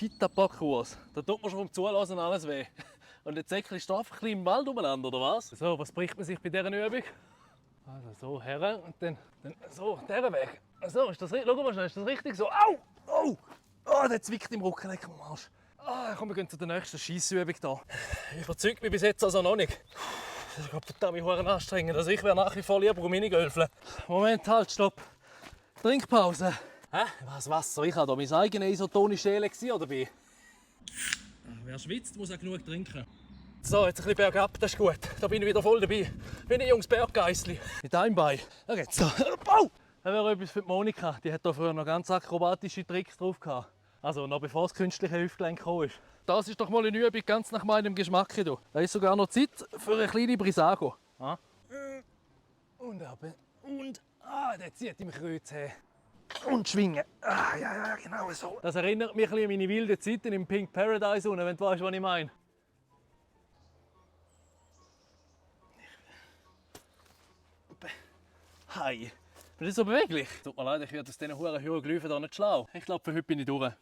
Fita-Parcours. Da tut man schon vom Zulassen alles weh. Und jetzt säckelst du einfach ein bisschen im Wald umeinander, oder was? So, was bricht man sich bei dieser Übung? Also so, her und dann so, dieser Weg. So, ist das richtig? Schau mal schnell, ist das richtig so? Au! Oh! Oh, der zwickt im Rücken, leck am Arsch. Ah, komm, wir gehen zu der nächsten Scheissübung hier. Überzeugt mich bis jetzt also noch nicht. Ich glaube, das ist verdammt anstrengend. Also ich wäre nach wie vor lieber Minigolfen. Moment, halt, stopp. Trinkpause. Hä? Was, Wasser? Ich habe hier mein eigenes isotonische Elixier dabei. Wer schwitzt, muss auch genug trinken. So, jetzt ein bisschen bergab, das ist gut. Da bin ich wieder voll dabei. Bin ein junges Berggeissli. Mit einem Bein. Da geht's so. Au! Das wäre etwas für die Monika. Die hat hier früher noch ganz akrobatische Tricks drauf gehabt. Also noch bevor das künstliche Hüftgelenk gekommen ist. Das ist doch mal eine Übung ganz nach meinem Geschmack. Da ist sogar noch Zeit für eine kleine Brisago. Ah. Und ab. Und der zieht im Kreuz her. Und schwingen. Ja, genau so. Das erinnert mich ein bisschen an meine wilden Zeiten im Pink Paradise, wenn du weißt, was ich meine. Hi. Bist du so beweglich? Tut mir leid, ich werde aus diesen Hieroglyphen hier nicht schlau. Ich glaube, für heute bin ich durch.